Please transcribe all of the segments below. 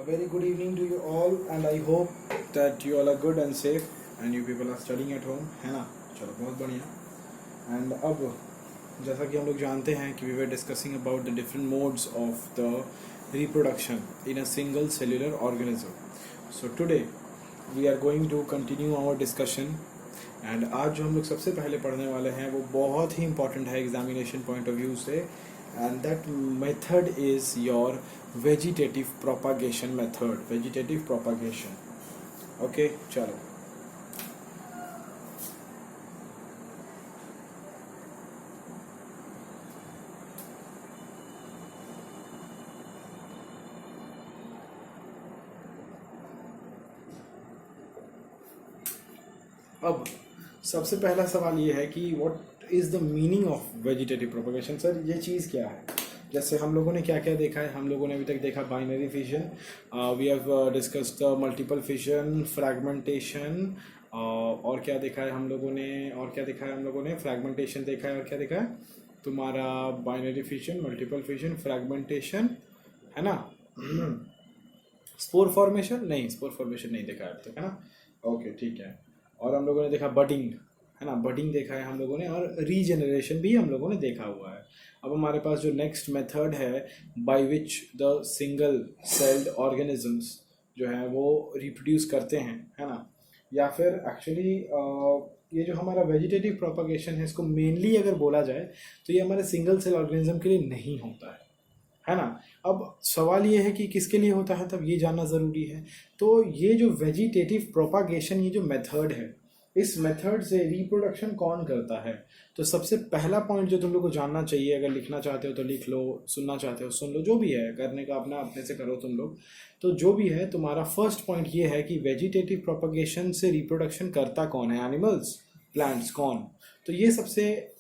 very good evening to you all, and I hope that you all are good and safe and you people are studying at home, है ना। चलो बहुत बढ़िया। And अब जैसा कि हम लोग जानते हैं कि we were discussing about the different modes of the reproduction in a single cellular organism. So today we are going to continue our discussion. And आज जो हम लोग सबसे पहले पढ़ने वाले हैं वो बहुत ही इंपॉर्टेंट है एग्जामिनेशन पॉइंट ऑफ व्यू से, and that method is your vegetative propagation method, vegetative propagation. Okay, चलो। अब सबसे पहला सवाल ये है कि what is the meaning of vegetative propagation. Sir ये चीज़ क्या है? जैसे हम लोगों ने क्या क्या देखा है, हम लोगों ने अभी तक देखा binary fission, we have discussed the multiple fission, fragmentation, और क्या देखा है हम लोगों ने, और क्या देखा है हम लोगों ने, फ्रैगमेंटेशन देखा है, और क्या देखा है तुम्हारा binary fission, multiple fission, fragmentation, है ना। स्पोर फॉर्मेशन नहीं, स्पोर फॉर्मेशन नहीं देखा है अब तक, है ना। ओके ठीक है। और हम लोगों ने देखा बडिंग, है ना, बडिंग देखा है हम लोगों ने, और रीजनरेशन भी हम लोगों ने देखा हुआ है। अब हमारे पास जो नेक्स्ट मेथड है by which the single celled organisms जो है वो रिप्रोड्यूस करते हैं, है ना, या फिर एक्चुअली ये जो हमारा वेजिटेटिव प्रोपगेशन है इसको मेनली अगर बोला जाए तो ये हमारे सिंगल सेल ऑर्गेनिज्म के लिए नहीं होता है ना। अब सवाल ये है कि किसके लिए होता है, तब ये जानना ज़रूरी है। तो ये जो वेजिटेटिव प्रोपागेशन, ये जो मेथड है, इस मेथड से रिप्रोडक्शन कौन करता है? तो सबसे पहला पॉइंट जो तुम लोग को जानना चाहिए, अगर लिखना चाहते हो तो लिख लो, सुनना चाहते हो सुन लो, जो भी है करने का अपना अपने से करो तुम लोग। तो जो भी है तुम्हारा फर्स्ट पॉइंट ये है कि वेजिटेटिव प्रोपागेशन से रिप्रोडक्शन करता कौन है, एनिमल्स, प्लांट्स, कौन? तो ये सबसे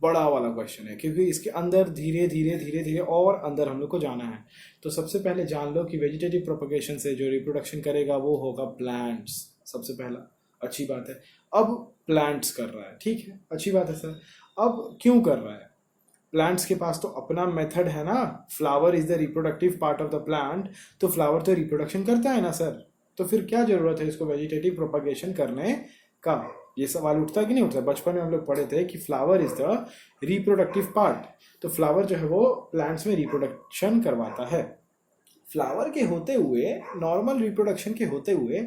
बड़ा वाला क्वेश्चन है, क्योंकि इसके अंदर धीरे धीरे धीरे धीरे और अंदर हम लोग को जाना है। तो सबसे पहले जान लो कि वेजिटेटिव प्रोपगेशन से जो रिप्रोडक्शन करेगा वो होगा प्लांट्स, सबसे पहला। अच्छी बात है, अब प्लांट्स कर रहा है, ठीक है, अच्छी बात है सर। अब क्यों कर रहा है? प्लांट्स के पास तो अपना मेथड है ना, flower is the reproductive part of the plant, तो फ्लावर तो रिप्रोडक्शन करता है ना सर, तो फिर क्या जरूरत है इसको वेजिटेटिव प्रोपगेशन करने का? ये सवाल उठता कि नहीं उठता? बचपन में हम लोग पढ़े थे कि flower is the reproductive part, तो फ्लावर जो है वो प्लांट्स में रिप्रोडक्शन करवाता है। फ्लावर के होते हुए, नॉर्मल रिप्रोडक्शन के होते हुए,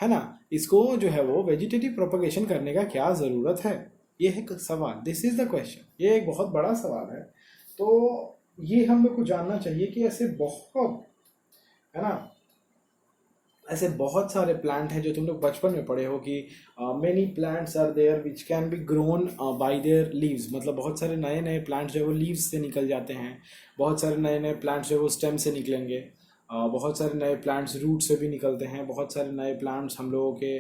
है ना, इसको जो है वो वेजिटेटिव प्रोपगेशन करने का क्या ज़रूरत है? ये है सवाल, दिस इज द क्वेश्चन। ये एक बहुत बड़ा सवाल है। तो ये हम लोग को जानना चाहिए कि ऐसे बहुत, है ना, ऐसे बहुत सारे प्लांट हैं जो तुम लोग बचपन में पढ़े हो कि many plants are there which can be grown by their leaves, मतलब बहुत सारे नए नए प्लांट्स जो है वो लीव्स से निकल जाते हैं, बहुत सारे नए नए प्लांट्स जो है वो स्टेम से निकलेंगे, बहुत सारे नए प्लांट्स रूट से भी निकलते हैं, बहुत सारे नए प्लांट्स हम लोगों के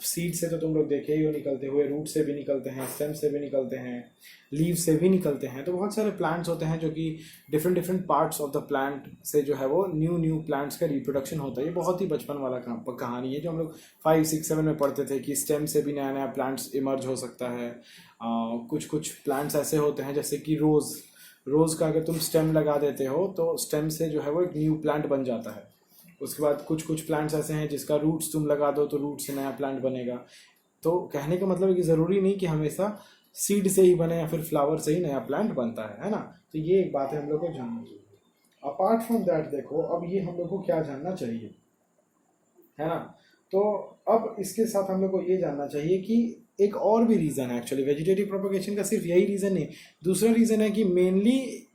सीड से तो तुम लोग देखे ही हो निकलते हुए, रूट से भी निकलते हैं, स्टेम से भी निकलते हैं, लीव से भी निकलते हैं। तो बहुत सारे प्लांट्स होते हैं जो कि different different parts of the plant से जो है वो न्यू प्लांट्स का रिप्रोडक्शन होता है। ये बहुत ही बचपन वाला कहानी है जो हम लोग 5, 6, 7 में पढ़ते थे कि स्टेम से भी नया नया प्लांट्स इमर्ज हो सकता है। कुछ प्लांट्स ऐसे होते हैं जैसे कि रोज़ का अगर तुम स्टेम लगा देते हो तो स्टेम से जो है वो एक न्यू प्लांट बन जाता है। उसके बाद कुछ प्लांट्स ऐसे हैं जिसका रूट्स तुम लगा दो तो रूट से नया प्लांट बनेगा। तो कहने का मतलब है कि ज़रूरी नहीं कि हमेशा सीड से ही बने या फिर फ्लावर से ही नया प्लांट बनता है ना। तो ये एक बात है हम लोग को जानना चाहिए। अपार्ट फ्रॉम दैट देखो, अब ये हम लोग को क्या जानना चाहिए, है ना। तो अब इसके साथ हम लोग को ये जानना चाहिए कि एक और भी रीज़न है एक्चुअली वेजिटेटिव प्रोपगेशन का, सिर्फ यही रीज़न नहीं, दूसरा रीज़न है कि मेनली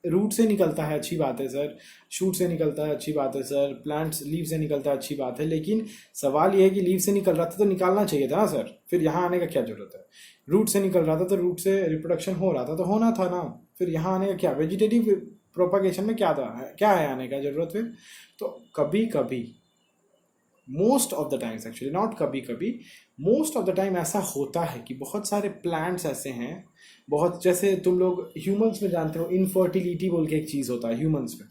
रूट से निकलता है, अच्छी बात है सर, शूट से निकलता है, अच्छी बात है सर, प्लांट्स लीव से निकलता है, अच्छी बात है, लेकिन सवाल ये है कि लीव से निकल रहा था तो निकालना चाहिए था ना सर, फिर यहाँ आने का क्या जरूरत है? रूट से निकल रहा था तो रूट से रिप्रोडक्शन हो रहा था तो होना था ना, फिर यहाँ आने का क्या? वेजिटेटिव प्रोपगेशन में क्या था, क्या है आने का जरूरत फिर? तो कभी कभी, most of the times actually, not कभी कभी, मोस्ट ऑफ द टाइम ऐसा होता है कि बहुत सारे प्लांट्स ऐसे हैं, बहुत, जैसे तुम लोग ह्यूमंस में जानते हो इनफर्टिलिटी बोल के एक चीज़ होता है ह्यूमंस में,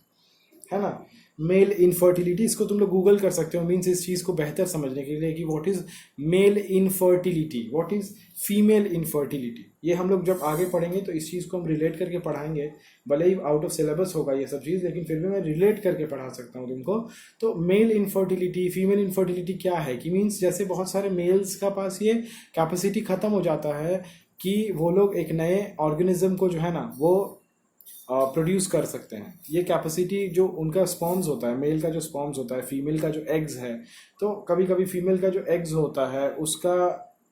है ना। मेल इनफर्टिलिटी, इसको तुम लोग गूगल कर सकते हो, मीन्स इस चीज़ को बेहतर समझने के लिए कि what is male infertility, what is female infertility. ये हम लोग जब आगे पढ़ेंगे तो इस चीज़ को हम रिलेट करके पढ़ाएंगे, भले ही आउट ऑफ सिलेबस होगा ये सब चीज़, लेकिन फिर भी मैं रिलेट करके पढ़ा सकता हूँ तुमको। तो मेल इनफर्टिलिटी, फीमेल इनफर्टिलिटी क्या है कि मीन्स जैसे बहुत सारे मेल्स का पास ये कैपेसिटी ख़त्म हो जाता है कि वो लोग एक नए ऑर्गेनिज्म को जो है ना वो प्रोड्यूस कर सकते हैं। ये कैपेसिटी जो उनका स्पर्म्स होता है, मेल का जो स्पर्म्स होता है, फीमेल का जो एग्स है, तो कभी कभी फीमेल का जो एग्स होता है उसका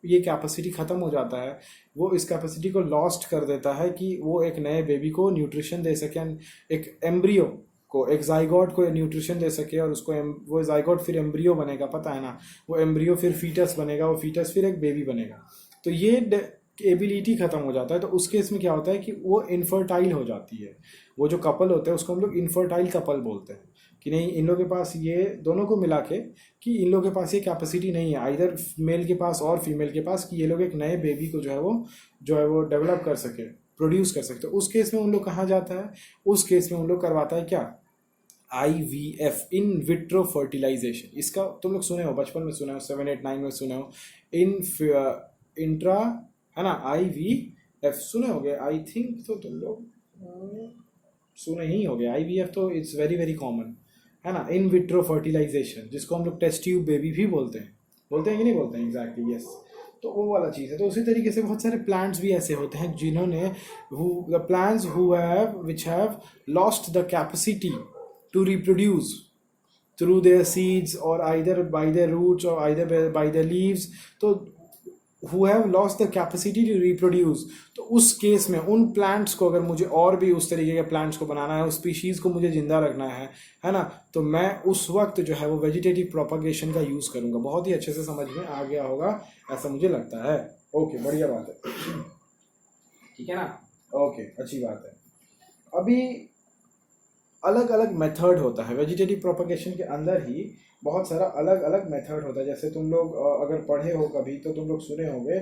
ये कैपेसिटी ख़त्म हो जाता है, वो इस कैपेसिटी को लॉस्ट कर देता है कि वो एक नए बेबी को न्यूट्रिशन दे सके, एक एम्ब्रियो को, एक जाइगोट को न्यूट्रिशन दे सके, और उसको वो जाइगोट फिर एम्ब्रियो बनेगा, पता है ना, वो एम्ब्रियो फिर फीटस बनेगा, वो फीटस फिर एक बेबी बनेगा। तो ये एबिलिटी ख़त्म हो जाता है, तो उस केस में क्या होता है कि वो इनफर्टाइल हो जाती है। वो जो कपल होते हैं उसको हम लोग इनफर्टाइल कपल बोलते हैं कि नहीं, इन लोगों के पास ये दोनों को मिला के कि इन लोगों के पास ये कैपेसिटी नहीं है, आइदर मेल के पास और फीमेल के पास, कि ये लोग एक नए बेबी को जो है वो डेवलप कर सके, प्रोड्यूस कर सकते। उस केस में उन लोग कहाँ जाता है, उस केस में उन लोग करवाता है क्या, IVF, इन विट्रो फर्टिलाइजेशन। इसका तुम लोग सुने हो, बचपन में सुने हो, 7, 8, 9 में सुने हो। इंट्रा है ना, IVF सुने होगे आई थिंक, तो तुम लोग सुने ही होगे IVF, तो इट्स वेरी वेरी कॉमन है ना। इन विट्रो फर्टिलाइजेशन, जिसको हम लोग टेस्ट ट्यूब बेबी भी बोलते हैं कि नहीं बोलते हैं, एग्जैक्टली यस। तो वो वाला चीज़ है। तो उसी तरीके से बहुत सारे प्लांट्स भी ऐसे होते हैं जिन्होंने the plants which have lost the capacity to reproduce through their seeds or either by their roots or either by their leaves, तो who have lost the capacity to reproduce। तो उस केस में उन प्लांट्स को, अगर मुझे और भी उस तरीके के प्लांट्स को बनाना है, उस स्पीशीज़ को मुझे जिंदा रखना है ना, तो मैं उस वक्त जो है वो वेजिटेटिव प्रोपगेशन का यूज़ करूँगा। बहुत ही अच्छे से समझ में आ गया होगा ऐसा मुझे लगता है। ओके, बढ़िया बात है, ठीक है ना। ओके, अच्छी बात है। अभी अलग अलग मेथड होता है वेजिटेटिव प्रोपगेशन के अंदर ही, बहुत सारा अलग अलग मेथड होता है। जैसे तुम लोग अगर पढ़े हो कभी तो तुम लोग सुने होंगे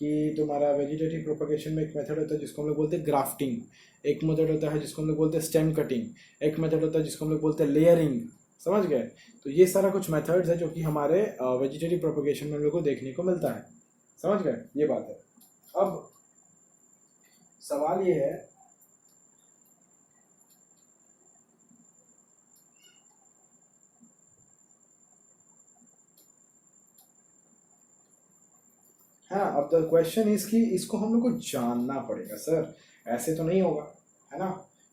कि तुम्हारा वेजिटेटिव प्रोपगेशन में एक मेथड होता है जिसको हम लोग बोलते हैं ग्राफ्टिंग, एक मेथड होता है जिसको हम लोग बोलते हैं स्टेम कटिंग, एक मेथड होता है जिसको हम लोग बोलते हैं लेयरिंग। समझ गए। तो ये सारा कुछ मेथड्स है जो कि हमारे वेजिटेटिव प्रोपगेशन में हम लोग को देखने को मिलता है। समझ गए, ये बात है। अब सवाल ये है, हाँ, अब द क्वेश्चन इज कि इसको हम लोग को जानना पड़ेगा सर, ऐसे तो नहीं होगा, है ना।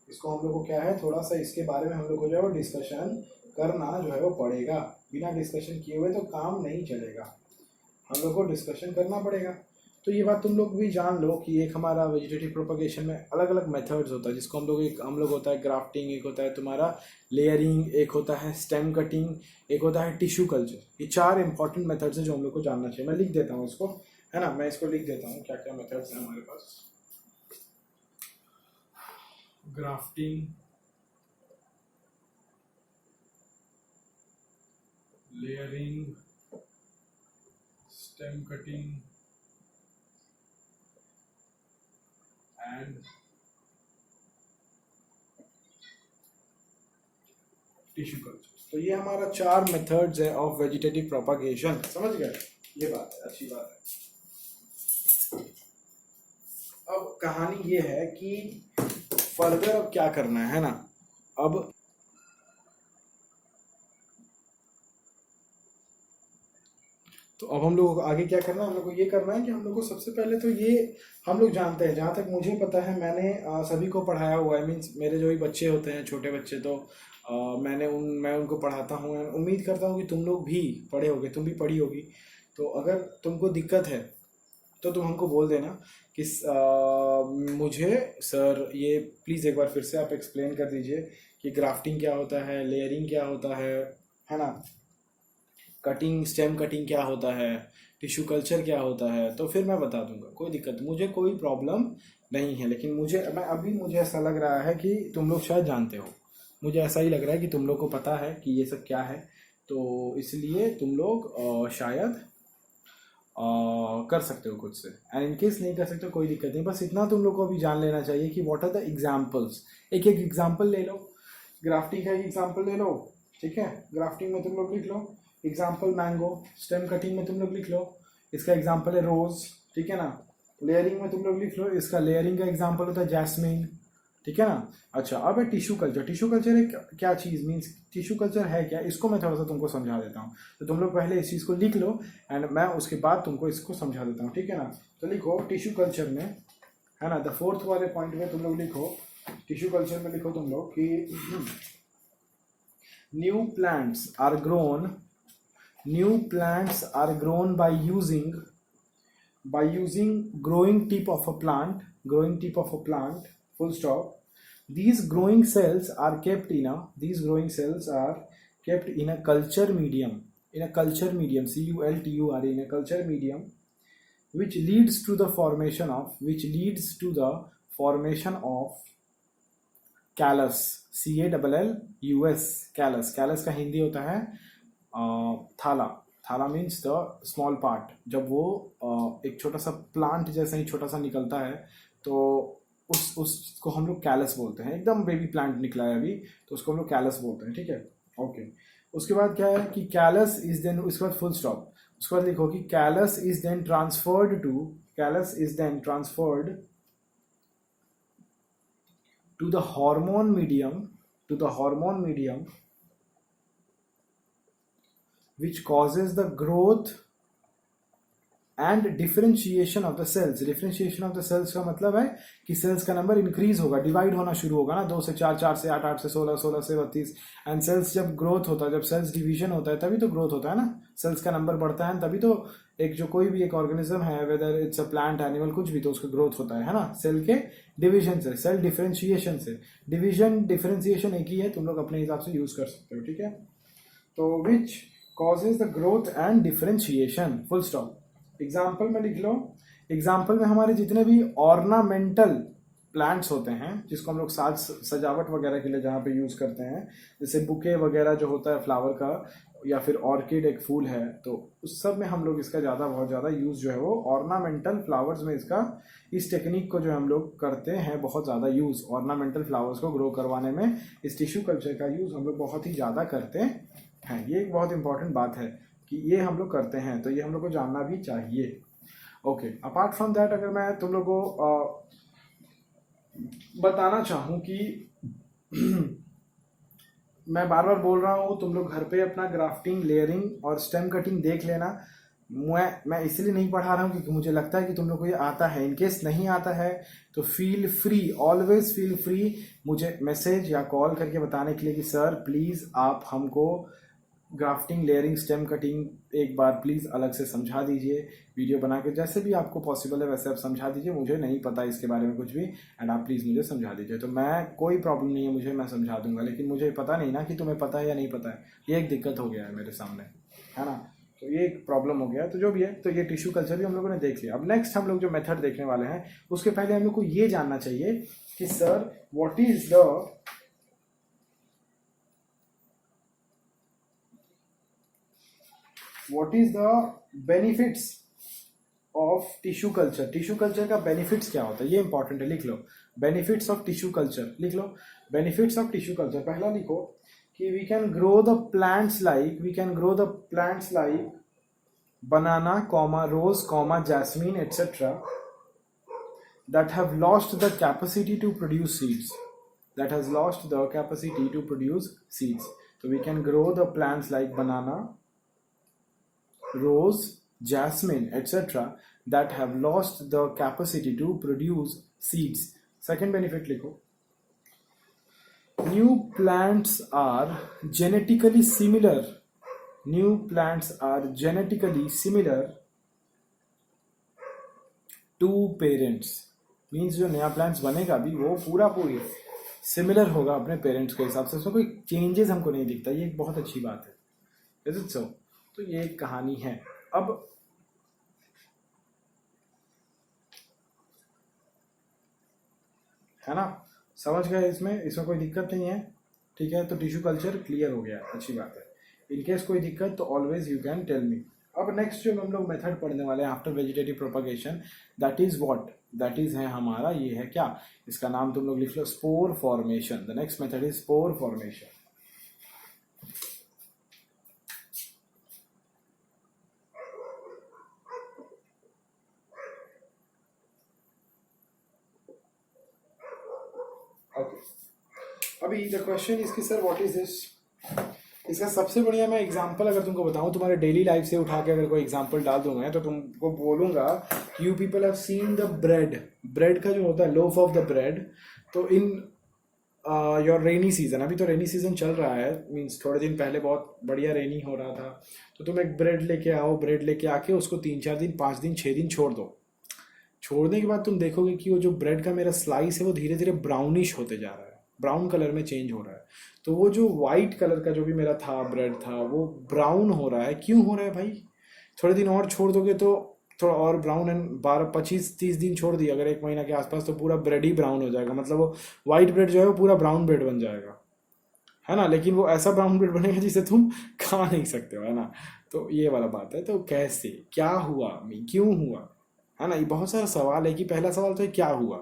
इसको हम लोग को क्या है, थोड़ा सा इसके बारे में हम लोग को जो है वो डिस्कशन करना जो है वो पड़ेगा। बिना डिस्कशन किए हुए तो काम नहीं चलेगा, हम लोग को डिस्कशन करना पड़ेगा। तो ये बात तुम लोग भी जान लो कि एक हमारा वेजिटेटिव प्रोपगेशन में अलग अलग मेथड्स होता है, जिसको हम लोग होता है ग्राफ्टिंग, एक होता है तुम्हारा लेयरिंग, एक होता है स्टेम कटिंग, एक होता है टिश्यू कल्चर। ये 4 इंपॉर्टेंट मेथड्स हैं जो हम लोग को जानना चाहिए। मैं लिख देता हूँ इसको, है ना, मैं इसको लिख देता हूँ क्या क्या मेथड्स हैं हमारे पास। Grafting, layering, stem cutting and tissue culture. तो ये हमारा 4 मेथड्स है ऑफ वेजिटेटिव प्रोपगेशन। समझ गए, ये बात है, अच्छी बात है। अब कहानी ये है कि फर्दर अब क्या करना है ना। अब तो अब हम लोग आगे क्या करना है, हम लोग को ये करना है कि हम लोग को सबसे पहले तो ये हम लोग जानते हैं, जहाँ तक मुझे पता है मैंने सभी को पढ़ाया हुआ है, मीन्स मेरे जो भी बच्चे होते हैं छोटे बच्चे, तो मैं उनको पढ़ाता हूँ। उम्मीद करता हूँ कि तुम लोग भी पढ़े होगे, तुम भी पढ़ी होगी। तो अगर तुमको दिक्कत है तो तुम हमको बोल देना कि मुझे सर ये प्लीज़ एक बार फिर से आप एक्सप्लेन कर दीजिए कि ग्राफ्टिंग क्या होता है, लेयरिंग क्या होता है ना, कटिंग स्टेम कटिंग क्या होता है, टिश्यू कल्चर क्या होता है। तो फिर मैं बता दूंगा, कोई दिक्कत, मुझे कोई प्रॉब्लम नहीं है। लेकिन मुझे ऐसा लग रहा है कि तुम लोग शायद जानते हो, मुझे ऐसा ही लग रहा है कि तुम लोग को पता है कि ये सब क्या है, तो इसलिए तुम लोग शायद कर सकते हो खुद से। एंड इन केस नहीं कर सकते कोई दिक्कत नहीं, बस इतना तुम लोग को अभी जान लेना चाहिए कि व्हाट आर द एग्जाम्पल्स। एक एक एग्जाम्पल ले लो, ग्राफ्टिंग का एक एग्जाम्पल ले लो, ठीक है, ग्राफ्टिंग में तुम लोग लिख लो एग्जाम्पल मैंगो, स्टेम कटिंग में तुम लोग लिख लो इसका एग्जाम्पल है रोज, ठीक है ना। लेयरिंग में तुम लोग लिख लो इसका लेयरिंग का एग्जाम्पल होता है जैस्मिन, ठीक है ना। अच्छा, अब है टिश्यू कल्चर। टिश्यू कल्चर एक क्या चीज़, मीन्स टिश्यू कल्चर है क्या, इसको मैं थोड़ा सा तुमको समझा देता हूँ। तो तुम लोग पहले इस चीज़ को लिख लो एंड मैं उसके बाद तुमको इसको समझा देता हूँ, ठीक है ना। तो लिखो टिश्यू कल्चर में, है ना, द फोर्थ वाले पॉइंट में तुम लोग लिखो, टिश्यू कल्चर में लिखो तुम लोग कि new plants are grown by using growing tip of a plant, full stop. These growing cells are kept in a culture medium, culture medium, which leads to the formation of callus, callus का हिंदी होता है थाला। थाला means the small part, जब वो एक छोटा सा प्लांट जैसा ही छोटा सा निकलता है तो उसको हम लोग कैलस बोलते हैं। एकदम बेबी प्लांट निकला है अभी तो उसको हम लोग कैलस बोलते हैं, ठीक है। ओके, उसके बाद क्या है कि कैलस इज देन, उसके बाद फुल स्टॉप, उसके बाद लिखो कि callus is then transferred to the hormone medium which causes the growth and differentiation of the cells. Differentiation of the cells का मतलब है कि cells का नंबर इंक्रीज होगा, डिवाइड होना शुरू होगा ना, 2 से 4, 4 से 8, 8 से 16, 16 से 32। एंड सेल्स जब ग्रोथ होता है, जब सेल्स डिवीजन होता है तभी तो ग्रोथ होता है ना, सेल्स का नंबर बढ़ता है तभी तो एक जो कोई भी एक ऑर्गेनिज्म है, whether it's a plant, animal, कुछ भी, तो उसका ग्रोथ होता है ना, सेल के डिवीजन से, सेल डिफरेंशिएशन से। डिवीजन डिफरेंशिएशन एक ही है, तुम लोग अपने हिसाब से यूज कर सकते हो, ठीक है। तो विच causes the growth and differentiation, full stop। Example में लिख लो, एग्जाम्पल में हमारे जितने भी ऑर्नामेंटल प्लांट्स होते हैं जिसको हम लोग साज सजावट वगैरह के लिए जहाँ पे यूज करते हैं, जैसे बुके वगैरह जो होता है फ्लावर का, या फिर ऑर्किड एक फूल है, तो उस सब में हम लोग इसका बहुत ज़्यादा यूज जो है वो ऑर्नामेंटल फ्लावर्स में इसका, इस टेक्निक को जो हम लोग करते हैं बहुत ज़्यादा यूज, ऑर्नामेंटल फ्लावर्स को ग्रो करवाने में इस टिश्यू कल्चर का यूज हम लोग बहुत ही ज़्यादा करते हैं। ये एक बहुत इंपॉर्टेंट बात है कि ये हम लोग करते हैं, तो ये हम लोग को जानना भी चाहिए। ओके, अपार्ट फ्रॉम दैट अगर मैं तुम लोग को बताना चाहूँ कि मैं बार बार बोल रहा हूँ तुम लोग घर पे अपना ग्राफ्टिंग, लेयरिंग और स्टेम कटिंग देख लेना। मैं इसलिए नहीं पढ़ा रहा हूँ क्योंकि मुझे लगता है कि तुम लोग को ये आता है। इनकेस नहीं आता है तो feel free, always feel free मुझे मैसेज या कॉल करके बताने के लिए कि सर प्लीज़ आप हमको ग्राफ्टिंग, लेयरिंग, स्टेम कटिंग एक बार प्लीज़ अलग से समझा दीजिए, वीडियो बना के, जैसे भी आपको पॉसिबल है वैसे आप समझा दीजिए। मुझे नहीं पता इसके बारे में कुछ भी, एंड आप प्लीज़ मुझे समझा दीजिए। तो मैं, कोई प्रॉब्लम नहीं है मुझे, मैं समझा दूंगा, लेकिन मुझे पता नहीं ना कि तुम्हें पता है या नहीं पता है। ये एक दिक्कत हो गया है मेरे सामने, है ना, तो ये एक प्रॉब्लम हो गया। तो जो भी है, तो ये टिश्यू कल्चर भी हम लोगों ने देख लिया। अब नेक्स्ट हम लोग जो मेथड देखने वाले हैं उसके पहले हम लोग को ये जानना चाहिए कि sir what is the benefits of tissue culture. Tissue culture का बेनिफिट्स क्या होता है, ये इंपॉर्टेंट है, लिख लो। बेनिफिट्स ऑफ टिश्यू कल्चर लिख लो। बेनिफिट्स ऑफ टिश्यू कल्चर, पहला लिखो कि we can grow the plants like banana, rose, jasmine, etc. that have lost the capacity to produce seeds. So we can grow the plants like banana, rose, jasmine, etc. that have lost the capacity to produce seeds. Second benefit लिखो, new plants are genetically similar to parents. Means जो नया plants बनेगा भी वो पूरी similar होगा अपने parents के हिसाब से, उसमें कोई चेंजेस हमको नहीं दिखता। ये एक बहुत अच्छी बात है, इज इट सो? तो ये एक कहानी है। अब है ना, समझ गए, इसमें कोई दिक्कत नहीं है, ठीक है। तो टिश्यू कल्चर क्लियर हो गया, अच्छी बात है। इनकेस कोई दिक्कत तो always you can tell me. अब नेक्स्ट जो हम लोग मेथड पढ़ने वाले हैं after vegetative propagation, that is what, that is है हमारा, ये है क्या, इसका नाम तुम लोग लिख लो spore formation. The next method is spore formation. अभी द क्वेश्चन इज कि सर व्हाट इज दिस। इसका सबसे बढ़िया मैं एग्जांपल अगर तुमको बताऊं, तुम्हारे डेली लाइफ से उठा के अगर कोई एग्जांपल डाल दूंगा तो तुमको बोलूंगा you people have seen the bread, bread का जो होता है लोफ ऑफ द ब्रेड, तो इन योर रेनी सीजन, अभी तो रेनी सीजन चल रहा है, मीन्स थोड़े दिन पहले बहुत बढ़िया रेनी हो रहा था, तो तुम एक ब्रेड लेके आओ, ब्रेड लेके आके उसको 3-4 दिन 5 दिन 6 दिन छोड़ दो। छोड़ने के बाद तुम देखोगे कि वो जो ब्रेड का मेरा स्लाइस है वो धीरे धीरे ब्राउनिश होते जा रहा है, ब्राउन कलर में चेंज हो रहा है। तो वो जो वाइट कलर का जो भी मेरा था ब्रेड था वो ब्राउन हो रहा है। क्यों हो रहा है भाई? थोड़े दिन और छोड़ दोगे तो थोड़ा और ब्राउन, एंड 12-25-30 दिन छोड़ दिए अगर 1 महीना के आसपास, तो पूरा ब्रेड ही ब्राउन हो जाएगा, मतलब वो वाइट ब्रेड जो है वो पूरा ब्राउन ब्रेड बन जाएगा, है ना। लेकिन वो ऐसा ब्राउन ब्रेड बनेगा जिसे तुम खा नहीं सकते हो, है ना। तो ये वाला बात है। तो कैसे, क्या हुआ, क्यों हुआ, है ना। ये बहुत सारा सवाल है कि पहला सवाल तो है क्या हुआ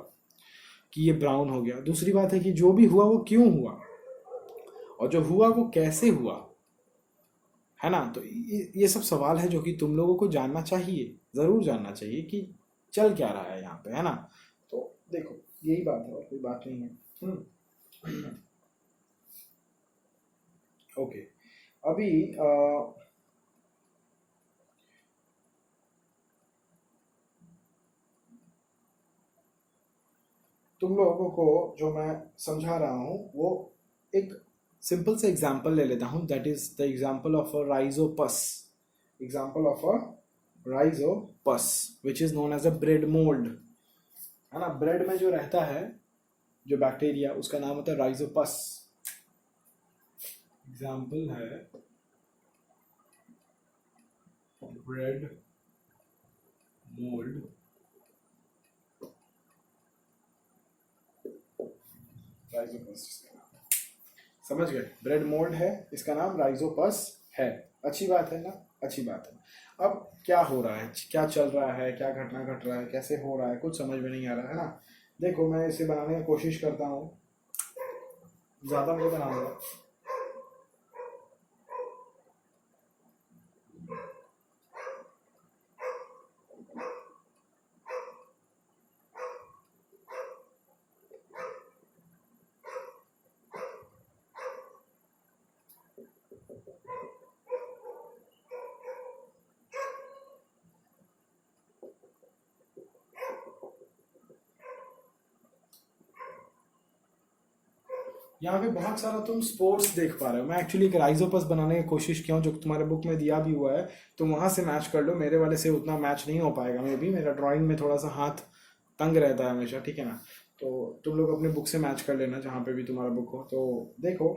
कि ये ब्राउन हो गया, दूसरी बात है कि जो भी हुआ वो क्यों हुआ, और जो हुआ वो कैसे हुआ, है ना। तो ये सब सवाल है जो कि तुम लोगों को जानना चाहिए, ज़रूर जानना चाहिए कि चल क्या रहा है यहाँ पे, है ना। तो देखो यही बात है और कोई बात नहीं है। ओके, अभी तुम लोगों को जो मैं समझा रहा हूँ वो एक सिंपल से एग्जाम्पल ले लेता हूँ, that is the example of a Rhizopus, example of a Rhizopus which is known as a bread mould, है ना। ब्रेड में जो रहता है जो बैक्टीरिया, उसका नाम होता है राइजोपस। एग्जाम्पल है ब्रेड मोल्ड, राइजोपस समझ गए। ब्रेड मोल्ड है, इसका नाम राइजोपस है। अच्छी बात है ना, अच्छी बात है। अब क्या हो रहा है, क्या चल रहा है, क्या घटना घट रहा है, कैसे हो रहा है, कुछ समझ में नहीं आ रहा है ना। देखो मैं इसे बनाने की कोशिश करता हूँ, ज़्यादा नहीं बनाऊंगा। यहाँ पे बहुत सारा तुम स्पोर्ट्स देख पा रहे हो। मैं एक्चुअली एक राइजोपस बनाने की कोशिश किया हूँ जो तुम्हारे बुक में दिया भी हुआ है, तो वहाँ से मैच कर लो। मेरे वाले से उतना मैच नहीं हो पाएगा, मे भी मेरा ड्राइंग में थोड़ा सा हाथ तंग रहता है हमेशा, ठीक है ना। तो तुम लोग अपने बुक से मैच कर लेना जहाँ पे भी तुम्हारा बुक हो। तो देखो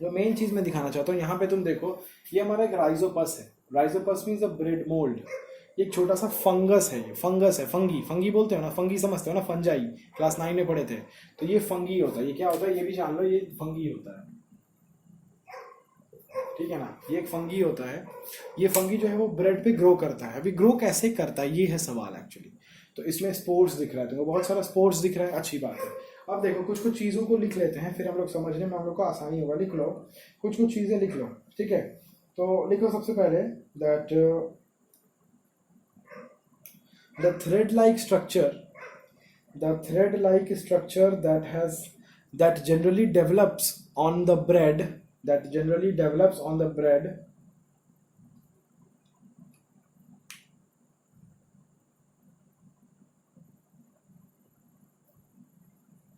जो मेन चीज़ मैं दिखाना चाहता हूँ यहाँ पे, तुम देखो ये हमारा एक राइजोपस है। राइजोपस मीन्स अ ब्रेड मोल्ड। ये एक छोटा सा फंगस है, ये फंगस है, फंगी, फंगी बोलते हो ना, फंगी समझते हो ना, फंजाई, क्लास 9 में पढ़े थे। तो ये फंगी होता है। ये क्या होता है ये भी जान लो, ये फंगी होता है, ठीक है ना। ये एक फंगी होता है। ये फंगी जो है वो ब्रेड पे ग्रो करता है। अभी ग्रो कैसे करता है ये है सवाल एक्चुअली। तो इसमें स्पोर्ट्स दिख रहा है तुमको, बहुत सारा स्पोर्ट्स दिख रहा है, अच्छी बात है। अब देखो कुछ कुछ चीज़ों को लिख लेते हैं, फिर हम लोग समझने में हम लोग को आसानी होगा। लिख लो, कुछ कुछ चीज़ें लिख लो, ठीक है। तो लिखो सबसे पहले that the thread-like structure, the thread-like structure that generally develops on the bread, that generally develops on the bread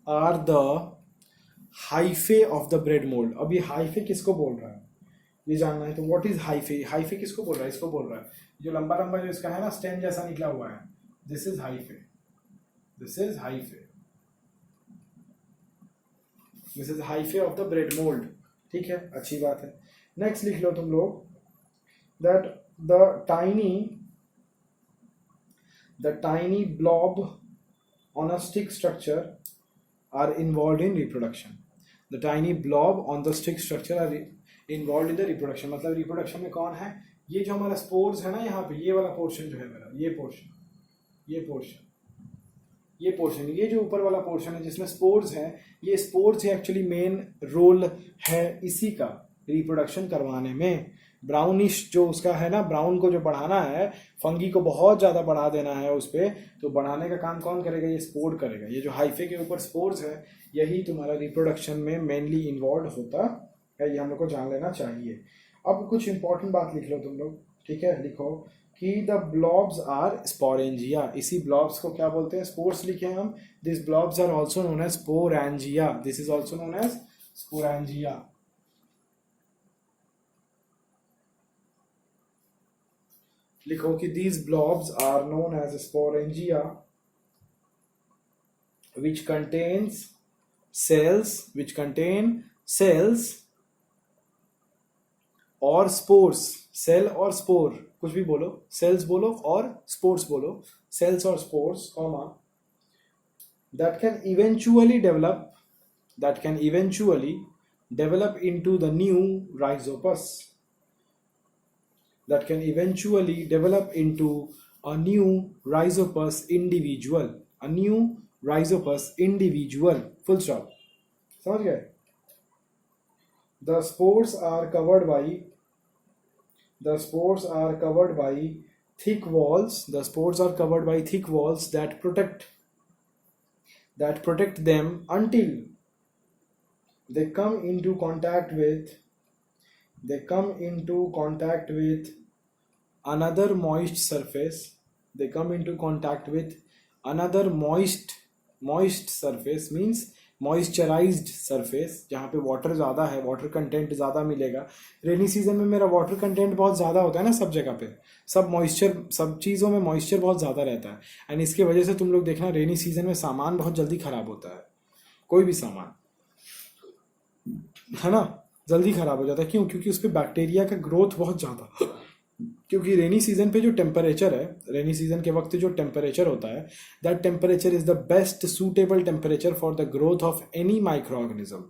are the hyphae of the bread mold। अब ये हाइफे किसको बोल रहा है ये जानना है। तो व्हाट इज हाइफे, हाइफे किसको बोल रहा है, इसको बोल रहा है जो लंबा लंबा जो इसका है ना स्टेम जैसा निकला हुआ है, this is hyphae, this is hyphae, this is hyphae of the bread mould, ठीक है, अच्छी बात है। नेक्स्ट लिख लो तुम लोग that the tiny blob on a stick structure are involved in reproduction। The tiny blob on the stick structure are involved in the reproduction। मतलब reproduction में कौन है, ये जो हमारा स्पोर्स है ना यहाँ पे, ये वाला पोर्शन जो है मेरा, ये पोर्शन, ये पोर्शन, ये पोर्शन, ये जो ऊपर वाला पोर्शन है जिसमें स्पोर्स हैं, ये स्पोर्स ही एक्चुअली मेन रोल है इसी का रिप्रोडक्शन करवाने में। ब्राउनिश जो उसका है ना, ब्राउन को जो बढ़ाना है, फंगी को बहुत ज़्यादा बढ़ा देना है उस पर, तो बढ़ाने का काम कौन करेगा? ये स्पोर करेगा। ये जो हाइफे के ऊपर स्पोर्स है, यही तुम्हारा रिप्रोडक्शन में मेनली इन्वॉल्व होता है। ये हम लोग को जान लेना चाहिए। अब कुछ इंपॉर्टेंट बात लिख लो तुम लोग, ठीक है? लिखो कि द ब्लॉब्स आर स्पोरेंजिया। इसी ब्लॉब्स को क्या बोलते हैं? स्पोर्स लिखे हैं हम। This blobs are also known as sporangia. This is also known as sporangia. लिखो कि these blobs are known as sporangia, which contain cells और स्पोर्स। सेल और स्पोर, कुछ भी बोलो, सेल्स बोलो और स्पोर्स बोलो, सेल्स और spores, comma, that can eventually develop into the new rhizopus, that can eventually develop into a new rhizopus individual, a new rhizopus individual, full stop। समझ गए? The spores are covered by thick walls, the spores are covered by thick walls that protect them until they come into contact with another moist surface, they come into contact with another moist surface means moisturised surface, जहाँ पे water ज़्यादा है, water content ज़्यादा मिलेगा। Rainy season में मेरा water content बहुत ज़्यादा होता है ना, सब जगह पे, सब चीज़ों में मॉइस्चर बहुत ज़्यादा रहता है। एंड इसके वजह से तुम लोग देखना रेनी सीजन में सामान बहुत जल्दी ख़राब होता है। कोई भी सामान है ना, जल्दी ख़राब हो जाता है। क्यों? क्योंकि उस पर बैक्टीरिया का ग्रोथ बहुत ज़्यादा, क्योंकि रेनी सीजन पे जो टेम्परेचर है, रेनी सीजन के वक्त जो टेम्परेचर होता है, that temperature is the best suitable temperature for the growth of any micro organism.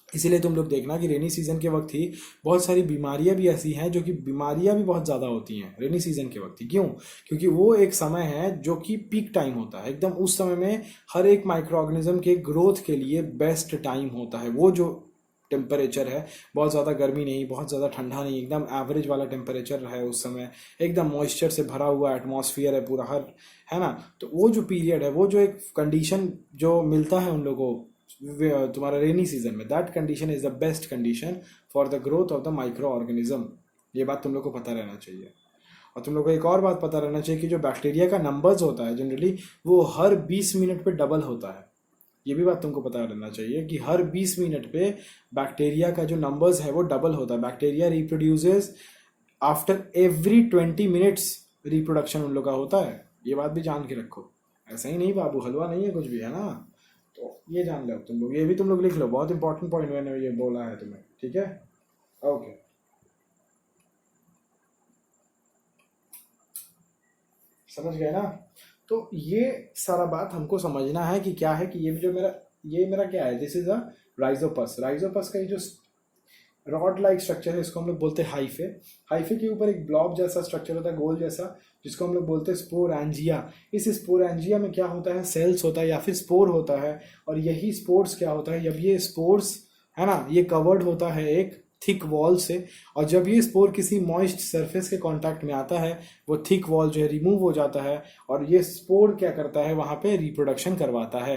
इसीलिए तुम लोग देखना कि रेनी सीजन के वक्त ही बहुत सारी बीमारियां भी ऐसी हैं जो कि बीमारियां भी बहुत ज़्यादा होती हैं रेनी सीजन के वक्त ही। क्यों? क्योंकि वो एक समय है जो कि पीक टाइम होता है, एकदम उस समय में हर एक माइक्रो ऑर्गेनिज्म के ग्रोथ के लिए बेस्ट टाइम होता है। वो जो टेम्परेचर है, बहुत ज़्यादा गर्मी नहीं, बहुत ज़्यादा ठंडा नहीं, एकदम एवरेज वाला टेम्परेचर है उस समय, एकदम मॉइस्चर से भरा हुआ एटमॉस्फेयर है पूरा, हर, है ना। तो वो जो पीरियड है, वो जो एक कंडीशन जो मिलता है उन लोगों को तुम्हारा रेनी सीजन में, that condition is the best condition for the growth of the micro organism. ये बात तुम लोग को पता रहना चाहिए। और तुम लोग को एक और बात पता रहना चाहिए कि जो बैक्टीरिया का नंबर्स होता है जनरली, वो हर 20 मिनट पे डबल होता है। ये भी बात तुमको पता रहना चाहिए कि हर 20 मिनट पे बैक्टीरिया का जो नंबर्स है वो डबल होता है। Bacteria reproduces after every 20 minutes, reproduction उन लोग का होता है। ये बात भी जान के रखो, ऐसा ही नहीं बाबू हलवा नहीं है कुछ भी, है ना। तो ये जान लो तुम लोग, ये भी तुम लोग लिख लो, बहुत इंपॉर्टेंट पॉइंट मैंने ये बोला है तुम्हें, ठीक है? ओके, समझ गए ना? तो ये सारा बात हमको समझना है कि क्या है कि ये मेरा क्या है, this is a Rhizopus. Rhizopus का ये जो रॉड लाइक स्ट्रक्चर है, इसको हम लोग बोलते हैं हाइफे। हाइफे के ऊपर एक ब्लॉब जैसा स्ट्रक्चर होता है, गोल जैसा, जिसको हम लोग बोलते हैं स्पोरेंजिया। इस स्पोरेंजिया में क्या होता है? सेल्स होता है या फिर स्पोर होता है। और यही स्पोर्स क्या होता है, जब ये स्पोर्स है ना, ये कवर्ड होता है एक थिक वॉल से, और जब ये स्पोर किसी मॉइस्ट सरफेस के कांटेक्ट में आता है, वो थिक वॉल जो है रिमूव हो जाता है, और ये स्पोर क्या करता है, वहाँ पे रिप्रोडक्शन करवाता है।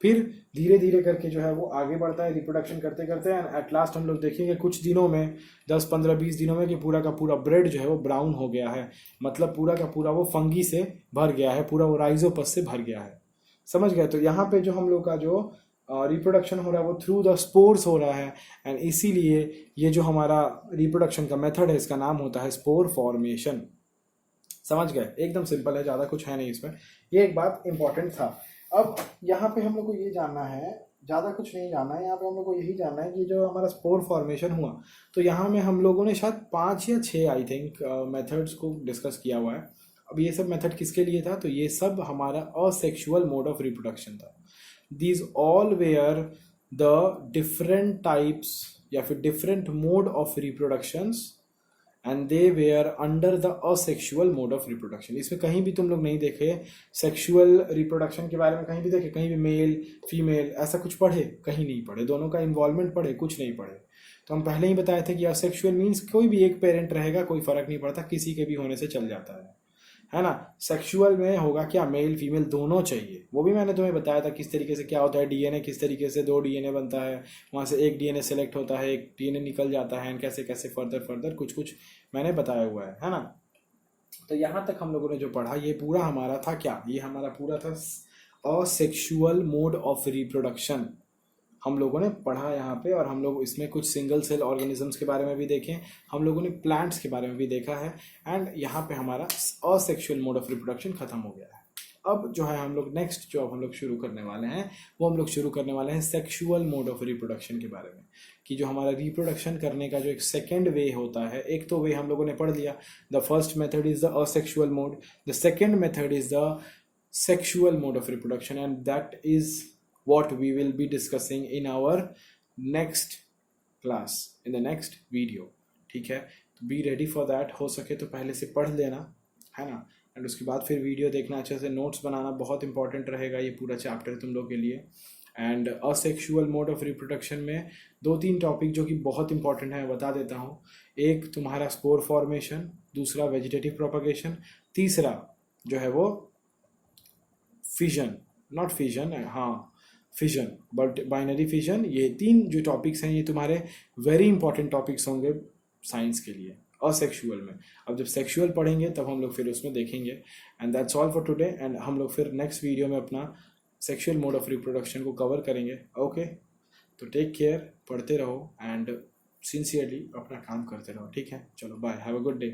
फिर धीरे धीरे करके जो है वो आगे बढ़ता है रिप्रोडक्शन करते करते, एंड एट लास्ट हम लोग देखेंगे कुछ दिनों में, 10 15 20 दिनों में, कि पूरा का पूरा ब्रेड जो है वो ब्राउन हो गया है। मतलब पूरा का पूरा वो फंगी से भर गया है, पूरा वो राइजोपस से भर गया है। समझ गए? तो यहाँ पे जो हम लोग का जो रिप्रोडक्शन हो रहा है वो थ्रू द स्पोर्स हो रहा है, एंड इसीलिए ये जो हमारा रिप्रोडक्शन का मेथड है, इसका नाम होता है स्पोर फॉर्मेशन। समझ गए? एकदम सिंपल है, ज़्यादा कुछ है नहीं इसमें। ये एक बात इंपॉर्टेंट था। अब यहाँ पे हम लोग को ये जानना है, ज़्यादा कुछ नहीं जानना है, यहाँ पे हम लोग को यही जानना है कि जो हमारा स्पोर फॉर्मेशन हुआ, तो यहाँ में हम लोगों ने शायद 5 या 6 आई थिंक मेथड्स को डिस्कस किया हुआ है। अब ये सब मेथड किसके लिए था? तो ये सब हमारा असेक्सुअल मोड ऑफ रिप्रोडक्शन था। These all were the different types या फिर different mode of reproductions and they were under the asexual mode of reproduction. इसमें कहीं भी तुम लोग नहीं देखे सेक्सुअल रिप्रोडक्शन के बारे में, कहीं भी देखे, कहीं भी मेल फीमेल ऐसा कुछ पढ़े? कहीं नहीं पढ़े। दोनों का इन्वॉल्वमेंट पढ़े? कुछ नहीं पढ़े। तो हम पहले ही बताए थे कि असेक्सुअल मीन्स कोई भी एक पेरेंट रहेगा, कोई फर्क नहीं पड़ता, किसी के भी होने से चल जाता है ना। सेक्सुअल में होगा क्या, मेल फीमेल दोनों चाहिए। वो भी मैंने तुम्हें बताया था किस तरीके से क्या होता है, डीएनए किस तरीके से 2 डीएनए बनता है, वहाँ से एक डीएनए सेलेक्ट होता है, एक डीएनए निकल जाता है, एंड कैसे कैसे फर्दर कुछ कुछ मैंने बताया हुआ है ना। तो यहाँ तक हम लोगों ने जो पढ़ा ये पूरा हमारा था क्या, ये हमारा पूरा था असेक्सुअल मोड ऑफ रिप्रोडक्शन हम लोगों ने पढ़ा यहाँ पे। और हम लोग इसमें कुछ सिंगल सेल ऑर्गेनिजम्स के बारे में भी देखें, हम लोगों ने प्लांट्स के बारे में भी देखा है, एंड यहाँ पे हमारा असेक्सुअल मोड ऑफ रिप्रोडक्शन खत्म हो गया है। अब जो है हम लोग नेक्स्ट जो अब हम लोग शुरू करने वाले हैं वो हम लोग शुरू करने वाले हैं सेक्सुअल मोड ऑफ रिप्रोडक्शन के बारे में, कि जो हमारा रिप्रोडक्शन करने का जो एक सेकेंड वे होता है। एक तो वे हम लोगों ने पढ़ लिया, the first method is the asexual mode, the second method is the sexual mode of reproduction, and that is what we will be discussing in our next class, in the next video। ठीक है, तो be ready for that. हो सके तो पहले से पढ़ लेना, है ना, एंड उसके बाद फिर वीडियो देखना, अच्छे से नोट्स बनाना, बहुत इंपॉर्टेंट रहेगा ये पूरा चैप्टर तुम लोग के लिए। And asexual mode of reproduction में 2-3 टॉपिक जो कि बहुत इंपॉर्टेंट है बता देता हूँ। एक तुम्हारा स्पोर फॉर्मेशन, दूसरा वेजिटेटिव प्रोपगेशन, तीसरा जो है वो फिजन, नॉट फिजन, हाँ फिजन, बट बाइनरी फिजन। ये 3 जो टॉपिक्स हैं ये तुम्हारे वेरी इंपॉर्टेंट टॉपिक्स होंगे साइंस के लिए असेक्सुअल में। अब जब सेक्सुअल पढ़ेंगे तब हम लोग फिर उसमें देखेंगे। And that's all for today, and हम लोग फिर नेक्स्ट वीडियो में अपना सेक्सुअल मोड ऑफ रिप्रोडक्शन को कवर करेंगे। ओके, तो टेक केयर, पढ़ते रहो एंड सिंसियरली अपना काम करते रहो। ठीक है, चलो bye, have a good day.